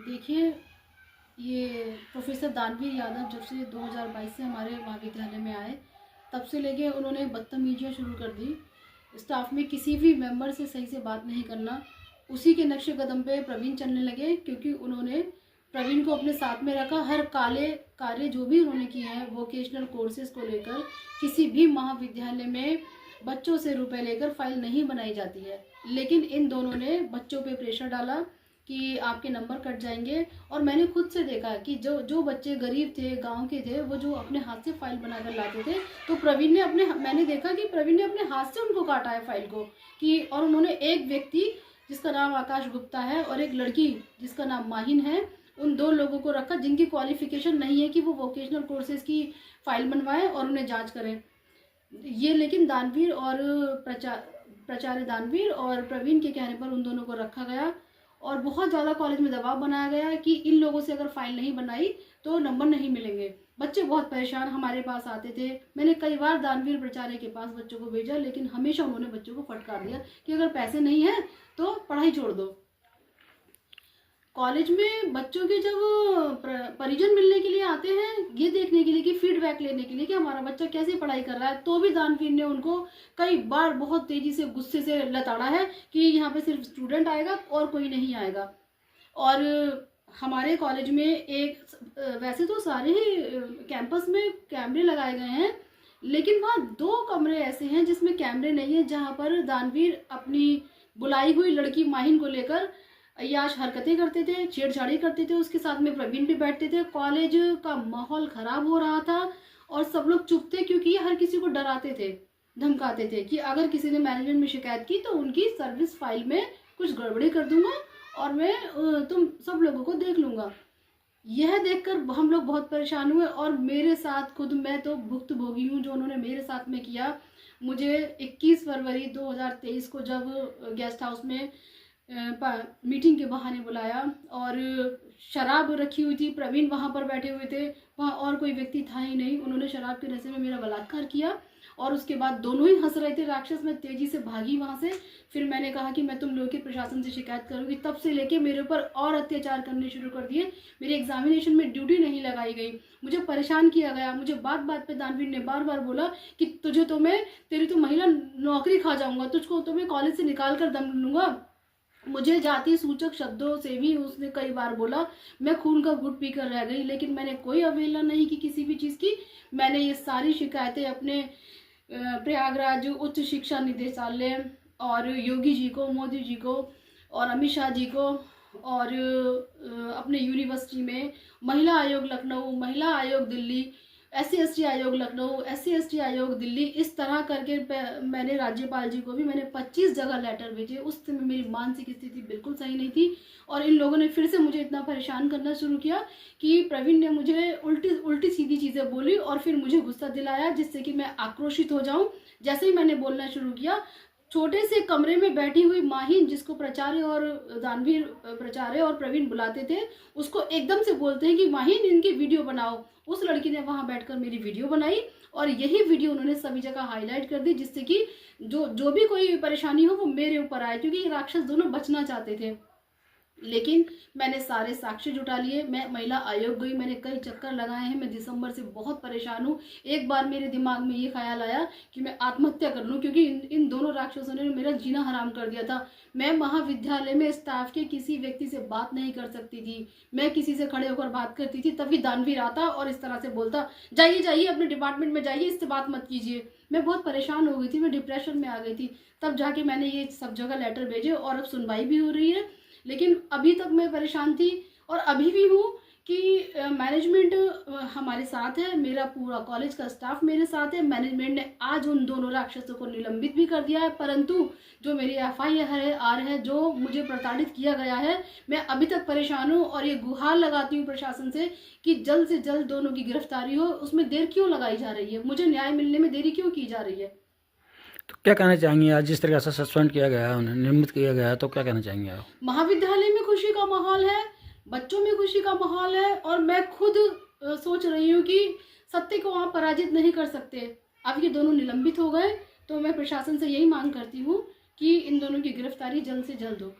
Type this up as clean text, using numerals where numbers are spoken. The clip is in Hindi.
देखिए, ये प्रोफेसर दानवीर यादव जब से 2022 से हमारे महाविद्यालय में आए, तब से लेके उन्होंने बदतमीजियाँ शुरू कर दी। स्टाफ में किसी भी मेंबर से सही से बात नहीं करना। उसी के नक्शे कदम पे प्रवीण चलने लगे, क्योंकि उन्होंने प्रवीण को अपने साथ में रखा। हर काले कार्य जो भी उन्होंने किए हैं वोकेशनल कोर्सेज को लेकर, किसी भी महाविद्यालय में बच्चों से रुपए लेकर फाइल नहीं बनाई जाती है। लेकिन इन दोनों ने बच्चों पे प्रेशर डाला कि आपके नंबर कट जाएंगे। और मैंने खुद से देखा कि जो जो बच्चे गरीब थे, गांव के थे, वो जो अपने हाथ से फाइल बनाकर लाते थे, तो मैंने देखा कि प्रवीण ने अपने हाथ से उनको काटा है फाइल को। कि और उन्होंने एक व्यक्ति जिसका नाम आकाश गुप्ता है और एक लड़की जिसका नाम माहिन है, उन दो लोगों को रखा जिनकी क्वालिफिकेशन नहीं है कि वो वोकेशनल कोर्सेज की फाइल बनवाएं और उन्हें जांच करें। ये लेकिन दानवीर और प्राचार्य दानवीर और प्रवीण के कहने पर उन दोनों को रखा गया और बहुत ज़्यादा कॉलेज में दबाव बनाया गया कि इन लोगों से अगर फाइल नहीं बनाई तो नंबर नहीं मिलेंगे। बच्चे बहुत परेशान हमारे पास आते थे। मैंने कई बार दानवीर प्राचार्य के पास बच्चों को भेजा, लेकिन हमेशा उन्होंने बच्चों को फटकार दिया कि अगर पैसे नहीं है तो पढ़ाई छोड़ दो। कॉलेज में बच्चों के जब परिजन मिलने के लिए आते हैं, ये देखने के लिए कि फीडबैक लेने के लिए कि हमारा बच्चा कैसे पढ़ाई कर रहा है, तो भी दानवीर ने उनको कई बार बहुत तेजी से गुस्से से लताड़ा है कि यहाँ पे सिर्फ स्टूडेंट आएगा और कोई नहीं आएगा। और हमारे कॉलेज में वैसे तो सारे ही कैंपस में कैमरे लगाए गए हैं, लेकिन वहाँ 2 कमरे ऐसे हैं जिसमें कैमरे नहीं है, जहाँ पर दानवीर अपनी बुलाई हुई लड़की माहिन को लेकर अय्याश हरकतें करते थे, छेड़छाड़ी करते थे। उसके साथ में प्रवीण भी बैठते थे। कॉलेज का माहौल खराब हो रहा था और सब लोग चुप थे, क्योंकि हर किसी को डराते थे, धमकाते थे कि अगर किसी ने मैनेजमेंट में शिकायत की तो उनकी सर्विस फाइल में कुछ गड़बड़ी कर दूंगा और मैं तुम सब लोगों को देख लूंगा। यह देखकर हम लोग बहुत परेशान हुए और मेरे साथ खुद मैं तो भुक्तभोगी हूँ जो उन्होंने मेरे साथ में किया। मुझे 21 फरवरी 2023 को जब गेस्ट हाउस में मीटिंग के बहाने बुलाया और शराब रखी हुई थी, प्रवीण वहाँ पर बैठे हुए थे, वहाँ और कोई व्यक्ति था ही नहीं। उन्होंने शराब के नशे में मेरा बलात्कार किया और उसके बाद दोनों ही हंस रहे थे राक्षस। मैं तेजी से भागी वहाँ से। फिर मैंने कहा कि मैं तुम लोगों के प्रशासन से शिकायत करूँगी। तब से लेके मेरे ऊपर और अत्याचार करने शुरू कर दिए। मेरे एग्जामिनेशन में ड्यूटी नहीं लगाई गई, मुझे परेशान किया गया। मुझे बात बात पे दानवीर ने बार बार बोला कि तुझे तो मैं तेरी तो महिला नौकरी खा जाऊँगा, तुझको तो मैं कॉलेज से निकाल कर दम लूँगा। मुझे जाति सूचक शब्दों से भी उसने कई बार बोला। मैं खून का घुट पीकर रह गई, लेकिन मैंने कोई अवहेलना नहीं की किसी भी चीज़ की। मैंने ये सारी शिकायतें अपने प्रयागराज उच्च शिक्षा निदेशालय और योगी जी को, मोदी जी को और अमित शाह जी को और अपने यूनिवर्सिटी में महिला आयोग लखनऊ, महिला आयोग दिल्ली, SC/ST आयोग लखनऊ, SC/ST आयोग दिल्ली, इस तरह करके मैंने राज्यपाल जी को भी मैंने 25 जगह लेटर भेजे। उस समय मेरी मानसिक स्थिति बिल्कुल सही नहीं थी और इन लोगों ने फिर से मुझे इतना परेशान करना शुरू किया कि प्रवीण ने मुझे उल्टी सीधी चीज़ें बोली और फिर मुझे गुस्सा दिलाया, जिससे कि मैं आक्रोशित हो जाऊं। जैसे ही मैंने बोलना शुरू किया, छोटे से कमरे में बैठी हुई माहिन, जिसको प्राचार्य और प्रवीण बुलाते थे, उसको एकदम से बोलते हैं कि माहिन इनकी वीडियो बनाओ। उस लड़की ने वहां बैठकर मेरी वीडियो बनाई और यही वीडियो उन्होंने सभी जगह हाईलाइट कर दी, जिससे कि जो भी कोई परेशानी हो वो मेरे ऊपर आए, क्योंकि राक्षस दोनों बचना चाहते थे। लेकिन मैंने सारे साक्ष्य जुटा लिए। मैं महिला आयोग गई, मैंने कई चक्कर लगाए हैं। मैं दिसंबर से बहुत परेशान हूँ। एक बार मेरे दिमाग में ये ख्याल आया कि मैं आत्महत्या कर लूँ, क्योंकि इन दोनों राक्षसों ने मेरा जीना हराम कर दिया था। मैं महाविद्यालय में स्टाफ के किसी व्यक्ति से बात नहीं कर सकती थी। मैं किसी से खड़े होकर बात करती थी, तभी दानवीर आता और इस तरह से बोलता, जाइए जाइए अपने डिपार्टमेंट में जाइए, इससे बात मत कीजिए। मैं बहुत परेशान हो गई थी, मैं डिप्रेशन में आ गई थी। तब जाके मैंने ये सब जगह लेटर भेजे और अब सुनवाई भी हो रही है। लेकिन अभी तक मैं परेशान थी और अभी भी हूँ कि मैनेजमेंट हमारे साथ है, मेरा पूरा कॉलेज का स्टाफ मेरे साथ है। मैनेजमेंट ने आज उन दोनों राक्षसों को निलंबित भी कर दिया है, परंतु जो मेरी FIR है, जो मुझे प्रताड़ित किया गया है, मैं अभी तक परेशान हूँ और ये गुहार लगाती हूँ प्रशासन से कि जल्द से जल्द दोनों की गिरफ्तारी हो। उसमें देर क्यों लगाई जा रही है? मुझे न्याय मिलने में देरी क्यों की जा रही है? तो क्या कहना चाहेंगे आज जिस तरीके से सस्पेंड किया गया है, उन्हें निलंबित किया गया है, तो क्या कहना चाहेंगे आप? महाविद्यालय में खुशी का माहौल है, बच्चों में खुशी का माहौल है और मैं खुद सोच रही हूँ कि सत्य को आप पराजित नहीं कर सकते। अब ये दोनों निलंबित हो गए तो मैं प्रशासन से यही मांग करती हूँ कि इन दोनों की गिरफ्तारी जल्द से जल्द हो।